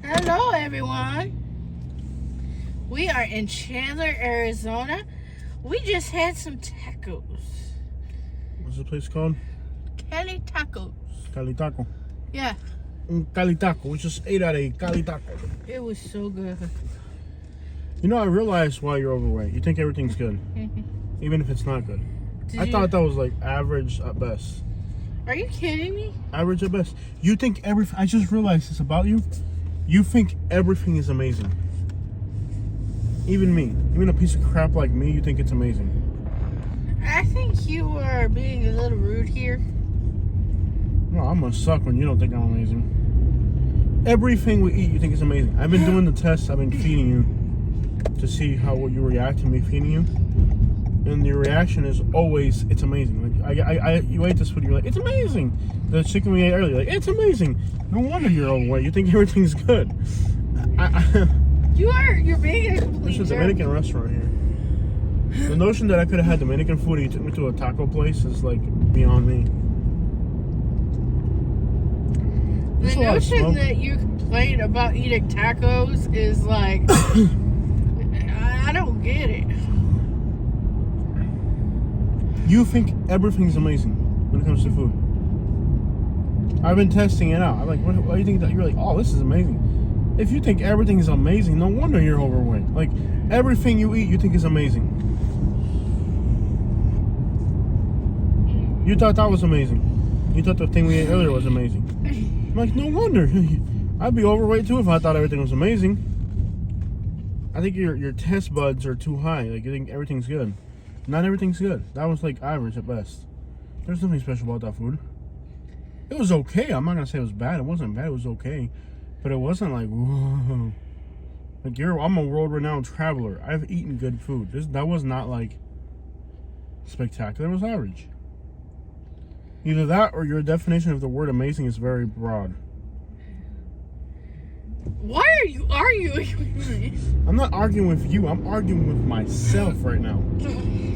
Hello, everyone. We are in Chandler, Arizona. We just had some tacos. What's the place called? Cali Tacos. Cali Taco. Yeah, Cali Taco. We just ate at a Cali Taco. it was so good. You know, I realized why you're overweight. You think everything's good, even if it's not good. I thought that was like average at best. Are you kidding me? Average at best. You think I just realized this about you. You think everything is amazing. Even me. Even a piece of crap like me, you think it's amazing. I think you are being a little rude here. No, I'm gonna suck when you don't think I'm amazing. Everything we eat, you think is amazing. I've been doing the tests. I've been feeding you to see how you react to me feeding you. And your reaction is always, it's amazing. Like you ate this food, you're like, it's amazing. The chicken we ate earlier, like, it's amazing. No wonder you're overweight. You think everything's good. You're being a complete There's a Dominican restaurant here. The notion that I could have had Dominican food and you took me to a taco place is like beyond me. The notion that you complain about eating tacos is like, I don't get it. You think everything's amazing when it comes to food. I've been testing it out. I'm like, what do you think that? You're like, oh, this is amazing. If you think everything is amazing, no wonder you're overweight. Like, everything you eat, you think is amazing. You thought that was amazing. You thought the thing we ate earlier was amazing. I'm like, no wonder. I'd be overweight too if I thought everything was amazing. I think your test buds are too high. Like, you think everything's good. Not everything's good. That was like average at best. There's nothing special about that food. It was okay. I'm not gonna say it was bad. It wasn't bad. It was okay, but it wasn't like whoa. Like I'm a world-renowned traveler. I've eaten good food. That was not like spectacular. It was average. Either that or your definition of the word amazing is very broad. Why are you arguing with me? I'm not arguing with you. I'm arguing with myself right now.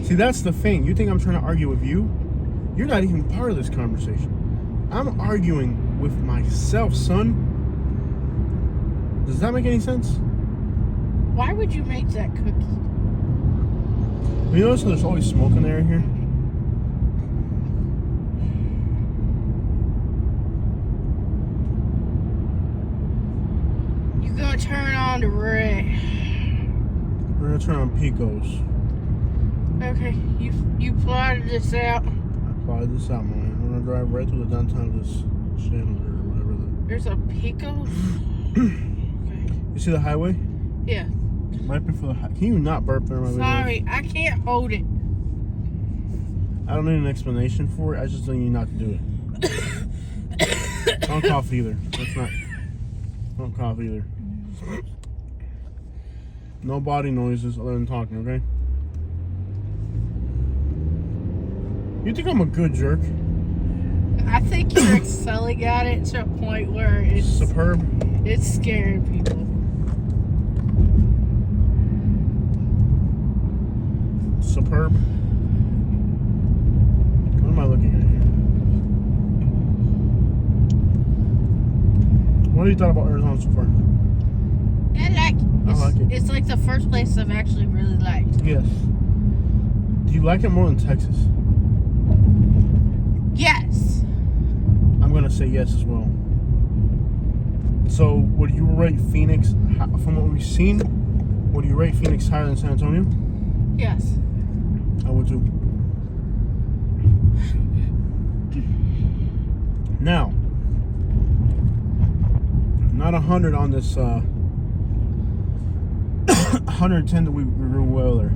See, that's the thing. You think I'm trying to argue with you? You're not even part of this conversation. I'm arguing with myself, son. Does that make any sense? Why would you make that cookie? You notice there's always smoke in the air here? You're gonna turn on the red. We're gonna turn on Picos. Okay, you plotted this out. I plotted this out, man. We're gonna drive right through the downtown of this Chandler or whatever. There's a Picos? Okay. You see the highway? Yeah. Right before the highway. Can you not burp in my video? Sorry, I can't hold it. I don't need an explanation for it. I just need you not to do it. Don't cough either. That's not. Don't cough either. No body noises other than talking, okay? You think I'm a good jerk? I think you're excelling at it to a point where it's superb. It's scaring people. Superb. What am I looking at here? What have you thought about Arizona so far? I like it. I like it. It's like the first place I've actually really liked. Yes. Do you like it more than Texas? Yes. I'm gonna say yes as well. So, would you rate Phoenix, from what we've seen, would you rate Phoenix higher than San Antonio? Yes. I would too. Now, not 100 on this 110 that we grew well there.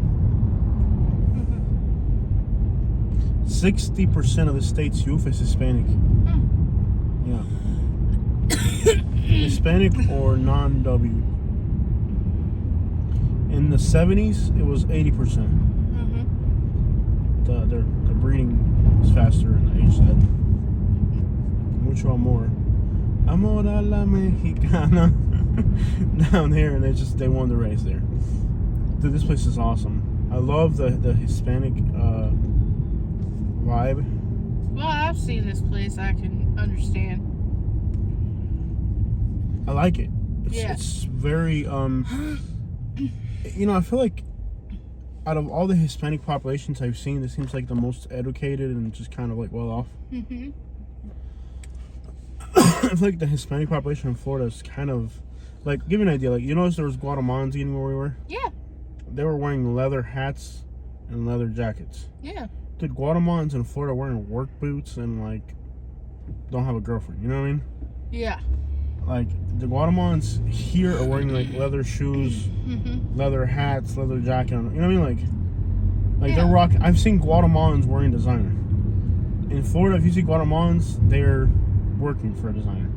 60% of the state's youth is Hispanic. Yeah. Hispanic or non-W. In the 70s, it was 80%. The breeding is faster in the age side. Mucho amor. Amor a la mexicana. Down here, and they won the race there. Dude, this place is awesome. I love the Hispanic vibe. Well, I've seen this place. I can understand. I like it. It's very I feel like out of all the Hispanic populations I've seen, this seems like the most educated and just kind of like well off. Mm-hmm. I feel like the Hispanic population in Florida is kind of like, give you an idea, like, you notice there was Guatemalans eating where we were? Yeah. They were wearing leather hats and leather jackets. Yeah. Dude, Guatemalans in Florida wearing work boots and like don't have a girlfriend, you know what I mean? Yeah. Like, the Guatemalans here are wearing like leather shoes, leather hats, leather jacket. You know what I mean? Like they're rocking. I've seen Guatemalans wearing designer. In Florida, if you see Guatemalans, they're working for a designer,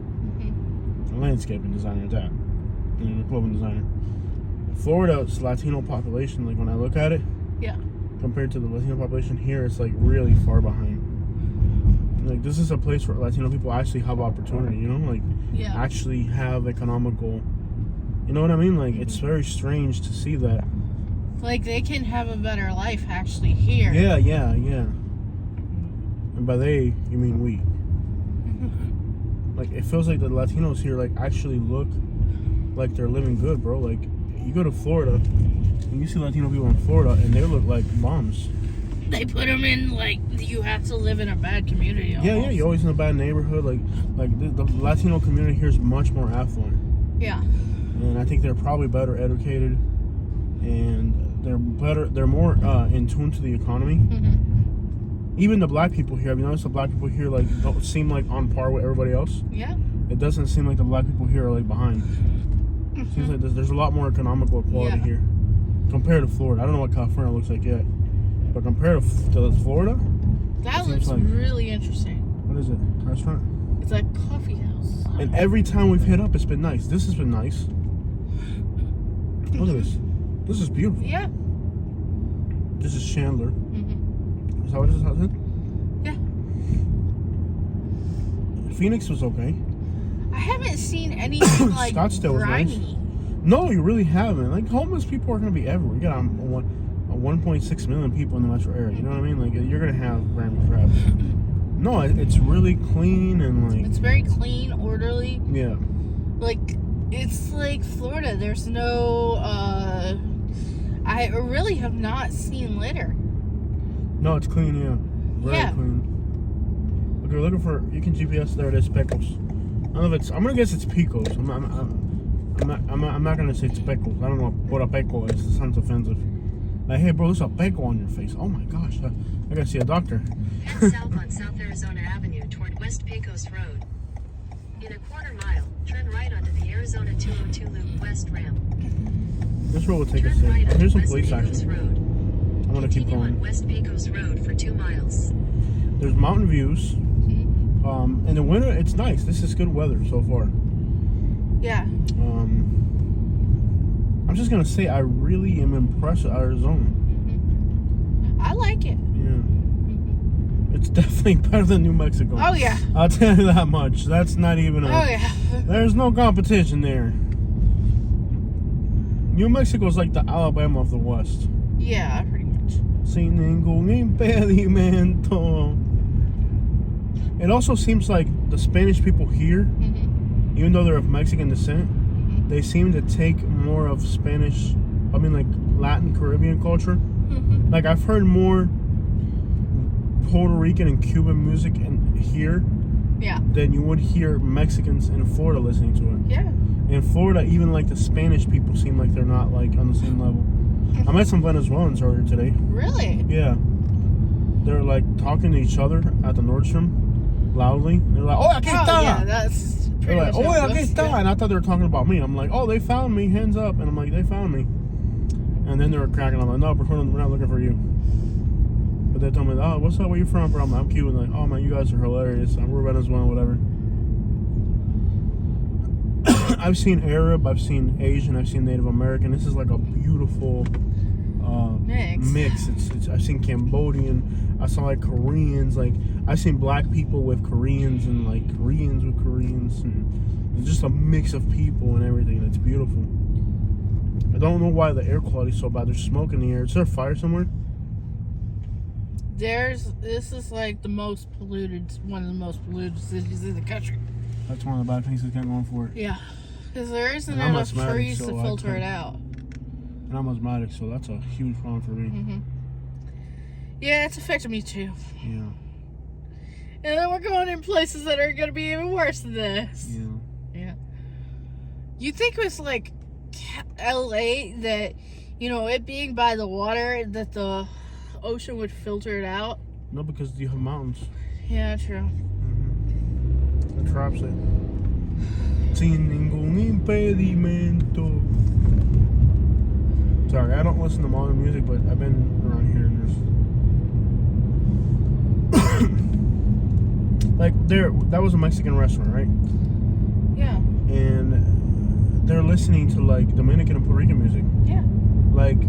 a landscaping designer at that, a clothing designer. Florida's Latino population, like when I look at it, compared to the Latino population here, it's like really far behind. Like, this is a place where Latino people actually have opportunity, you know, like actually have economical, you know what I mean? Like, it's very strange to see that. Like, they can have a better life actually here. Yeah. And by they, you mean we. Like, it feels like the Latinos here, like, actually look like they're living good, bro. Like, you go to Florida, and you see Latino people in Florida, and they look like bums. They put them in, like, you have to live in a bad community almost. Yeah, you're always in a bad neighborhood. Like the Latino community here is much more affluent. Yeah. And I think they're probably better educated, and they're more in tune to the economy. Even the black people here, have you noticed the black people here, like, don't seem like on par with everybody else? Yeah. It doesn't seem like the black people here are, like, behind. It seems like there's a lot more economical equality here compared to Florida. I don't know what California looks like yet, but compared to Florida, that looks like really interesting. What is it? Restaurant? It's a coffee house. And every time we've hit up, it's been nice. This has been nice. Look at this. This is beautiful. Yeah. This is Chandler. Is that what this is? Yeah. Phoenix was okay. I haven't seen anything like Scottsdale was grimy. nice. No, you really haven't. Like, homeless people are going to be everywhere. You got 1.6 million people in the metro area. You know what I mean? Like, you're going to have grimy crap. No, it's really clean and like... It's very clean, orderly. Yeah. Like, it's like Florida. There's no, I really have not seen litter. No, it's clean, yeah. Very clean. Okay, we're looking for... You can GPS there. It is Pecos. I don't know if it's... I'm going to guess it's Pecos. I'm not going to say it's Pecos. I don't know what a Peco is. It sounds offensive. Like, hey, bro, there's a Peco on your face. Oh, my gosh. I got to see a doctor. Head south on South Arizona Avenue toward West Pecos Road. In a quarter mile, turn right onto the Arizona 202 Loop West ramp. This road will take us Turn there. right Here's some West police Pecos action. Road. I'm going to keep Continue going. on West Pecos Road for 2 miles. There's mountain views. In the winter, it's nice. This is good weather so far. Yeah. I'm just going to say I really am impressed with Arizona. I like it. Yeah. It's definitely better than New Mexico. Oh, yeah. I'll tell you that much. That's not even a... Oh, yeah. There's no competition there. New Mexico's like the Alabama of the West. Yeah, pretty much. Sin ningún impedimento. It also seems like the Spanish people here, even though they're of Mexican descent, they seem to take more of Spanish, like Latin Caribbean culture. Like, I've heard more Puerto Rican and Cuban music here than you would hear Mexicans in Florida listening to it. Yeah. In Florida, even like the Spanish people seem like they're not like on the same level. I met some Venezuelans earlier today. Really? Yeah. They're like talking to each other at the Nordstrom loudly. They're like, "Oh, aquí está." Yeah, that's pretty They're like, much "Oh, how it aquí goes. está." And I thought they were talking about me. I'm like, "Oh, they found me. Hands up." And I'm like, "They found me." And then they were cracking. I'm like, "No, we're not looking for you." But they told me, "Oh, what's up? Where you from, bro?" I'm Cuban. Like, "Oh man, you guys are hilarious. We're Venezuelan, whatever." I've seen Arab, I've seen Asian, I've seen Native American. This is like a beautiful mix. I've seen Cambodian. I saw like Koreans. Like, I've seen black people with Koreans and like Koreans with Koreans, and it's just a mix of people and everything. It's beautiful. I don't know why the air quality is so bad. There's smoke in the air. Is there a fire somewhere? This is like one of the most polluted cities in the country. That's one of the bad things that can't go for it. Yeah. Because there isn't And I'm enough asthmatic, trees so to I filter it couldn't. out. And I'm asthmatic, so that's a huge problem for me. Mm-hmm. Yeah, it's affected me too. Yeah. And then we're going in places that are going to be even worse than this. Yeah. Yeah. You think it was like LA that, you know, it being by the water, that the ocean would filter it out? No, because you have mountains. Yeah, true. Mm-hmm. It traps it. Sin ningún impedimento. Sorry, I don't listen to modern music, but I've been around here and there's like that was a Mexican restaurant, right? Yeah. And they're listening to like Dominican and Puerto Rican music. Yeah. Like,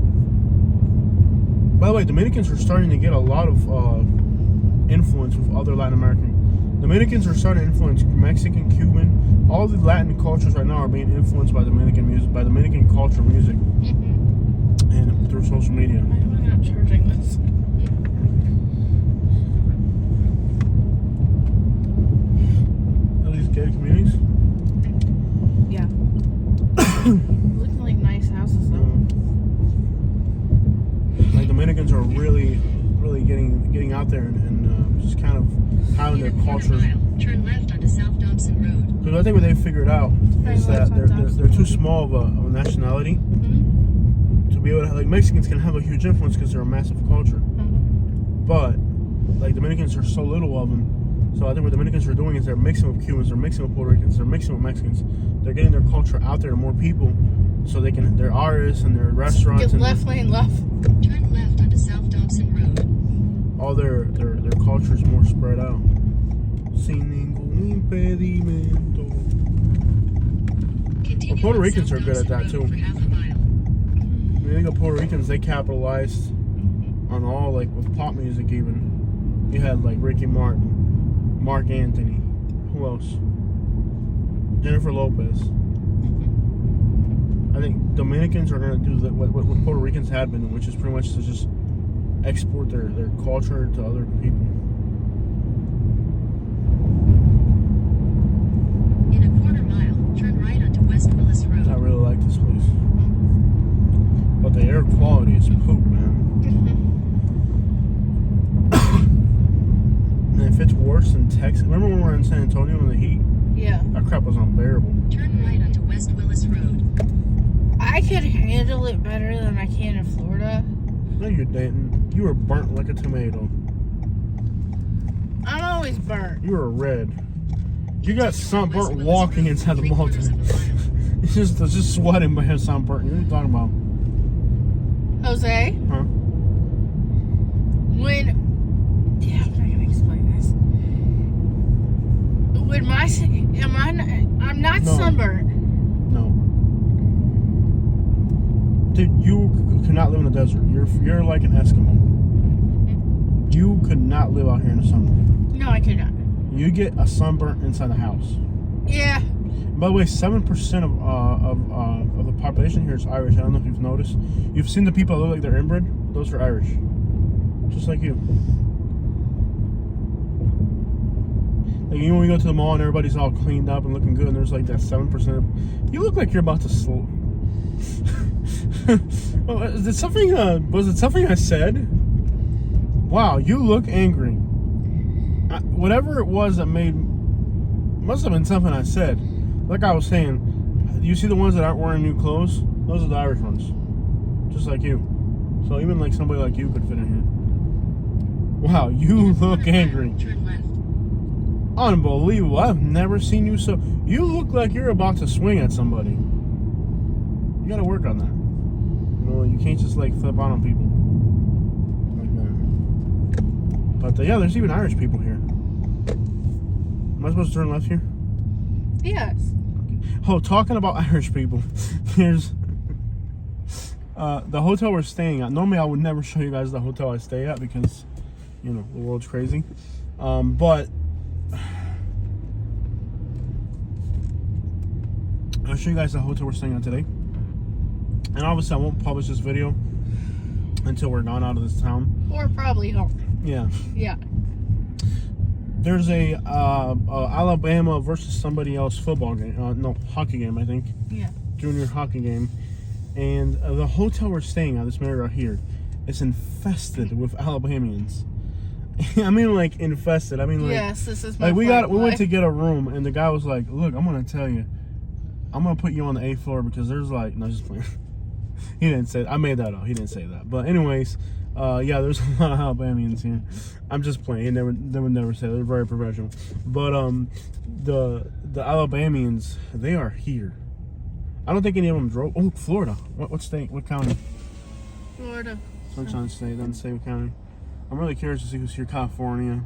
by the way, Dominicans are starting to get a lot of influence with other Latin American. Dominicans are starting to influence Mexican, Cuban. All the Latin cultures right now are being influenced by Dominican music, by Dominican culture music, and through social media. Why am I not charging this? Are these gated communities? Yeah. Looking like nice houses though. Like Dominicans are really getting out there and just kind of having their culture. Turn left onto South Dobson Road. Because I think what they figured out is that they're too small of a nationality to be able to, like, Mexicans can have a huge influence because they're a massive culture. But like Dominicans are so little of them. So I think what Dominicans are doing is they're mixing with Cubans, they're mixing with Puerto Ricans, they're mixing with Mexicans. They're getting their culture out there to more people, so they can, their artists and their restaurants. Get and left lane left. Turn left onto South Dobson Road. all their culture is more spread out. Sin ningún impedimento. Continue Well, Puerto on Ricans South are good at Dobson that, Road too. for half a mile. I mean, I think of Puerto Ricans, they capitalized on all, like, with pop music even. You had, like, Ricky Martin, Mark Anthony, who else? Jennifer Lopez. I think Dominicans are going to do what Puerto Ricans had been, which is pretty much to just export their culture to other people. In a quarter mile, turn right onto West Willis Road. I really like this place. But the air quality is poop, man. And if it's worse than Texas, remember when we were in San Antonio in the heat? Yeah. That crap was unbearable. Turn right onto West Willis Road. I could handle it better than I can in Florida. No, you didn't. You were burnt like a tomato. I'm always burnt. You were red. You got sunburnt walking inside the mall today. It's just sweating by his sunburnt. What are you talking about? Jose? Huh? Yeah, I'm not gonna explain this. I'm not No. sunburnt. No. Dude, you could not live in the desert. You're like an Eskimo. You could not live out here in the summer. No, I could not. You get a sunburn inside the house. Yeah. By the way, 7% of the population here is Irish. I don't know if you've noticed. You've seen the people that look like they're inbred? Those are Irish. Just like you. Like, you know, when you go to the mall and everybody's all cleaned up and looking good, and there's like that 7%. You look like you're about to slow. Was it something I said? Wow, you look angry. Whatever it was that must have been something I said. Like I was saying, you see the ones that aren't wearing new clothes? Those are the Irish ones. Just like you. So even like somebody like you could fit in here. Wow, you look angry. Turn left. Unbelievable. I've never seen you so... You look like you're about to swing at somebody. You gotta work on that. You know, you can't just like flip out on people like that. But yeah, there's even Irish people here. Am I supposed to turn left here? Yes. Oh, talking about Irish people. Here's the hotel we're staying at. Normally I would never show you guys the hotel I stay at because, you know, the world's crazy. But I'll show you guys the hotel we're staying at today. And obviously I won't publish this video until we're gone out of this town. Or probably home. Yeah. Yeah. There's a Alabama versus somebody else football game. No, hockey game, I think. Yeah. Junior hockey game. And the hotel we're staying at, this Marriott here, is infested with Alabamians. I mean, like, infested. I mean, like, yes, this is my like we flight went life. to get a room, and the guy was like, "Look, I'm gonna tell you, I'm gonna put you on the 8th floor because there's like, no, just playing." He didn't say. I made that up. He didn't say that. But anyways, yeah, there's a lot of Alabamians here. I'm just playing. They would never say that. They're very professional. But the Alabamians, they are here. I don't think any of them drove. Oh, Florida. What state? What county? Florida. Sunshine State. Doesn't say what county. I'm really curious to see who's here. California.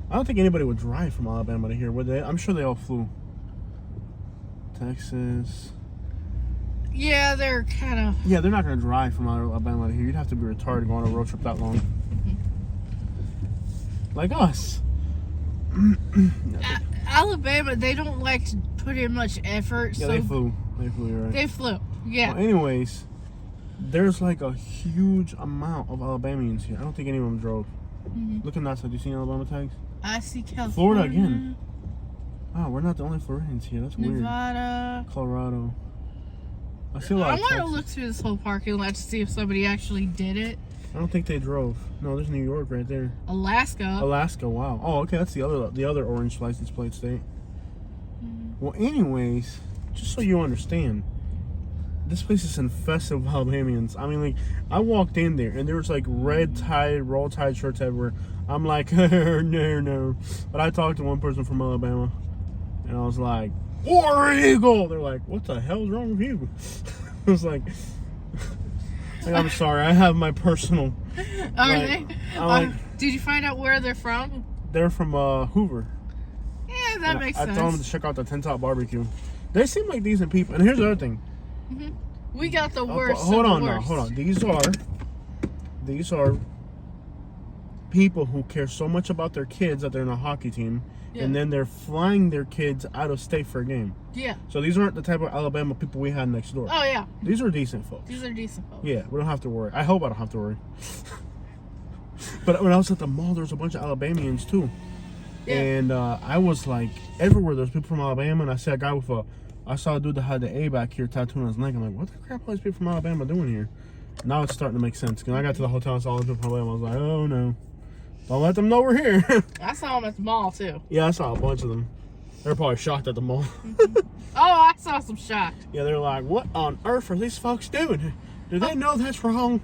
I don't think anybody would drive from Alabama to here, would they? I'm sure they all flew. Texas. Yeah, they're kind of. Yeah, they're not going to drive from Alabama to here. You'd have to be retarded going on a road trip that long. Like us. Alabama, they don't like to put in much effort. Yeah, so they flew. They flew, you're right. They flew. Yeah. Well, anyways, there's like a huge amount of Alabamians here. I don't think any of them drove. Looking outside, do you see Alabama tags? I see California. Florida again. Oh, we're not the only Floridians here. That's weird. Nevada. Colorado. I see a lot I of want to Texas. look through this whole parking lot to see if somebody actually did it. I don't think they drove. No, there's New York right there. Alaska. Alaska, wow. Oh, okay, that's the other orange license plate state. Well, anyways, just so you understand, this place is infested with Alabamians. I mean, like, I walked in there and there was like red tie, roll tide shirts everywhere. I'm like, no. But I talked to one person from Alabama, and I was like, War Eagle. They're like, what the hell's wrong with you? I was like, I'm sorry, I have my personal. Are like, they? I'm like, Did you find out where they're from? they're from Hoover. Yeah, that makes sense. I told them to check out the 10 Top Barbecue. They seem like decent people. And here's the other thing. We got the worst. Hold of on the now, worst. hold on. These are people who care so much about their kids that they're in a hockey team, and then they're flying their kids out of state for a game. Yeah. So these aren't the type of Alabama people we had next door. Oh yeah. These are decent folks. These are decent folks. Yeah, we don't have to worry. I hope I don't have to worry. But when I was at the mall, there was a bunch of Alabamians too. Yeah. And I was like, everywhere there's people from Alabama, and I saw a guy I saw a dude that had the A back here tattooed on his neck. I'm like, what the crap are these people from Alabama doing here? Now it's starting to make sense. Because I got to the hotel and saw all the people from Alabama. I was like, oh no. Don't let them know we're here. I saw them at the mall too. Yeah, I saw a bunch of them. They were probably shocked at the mall. Oh, I saw some shocked. Yeah, they're like, what on earth are these folks doing? Do they know that's wrong?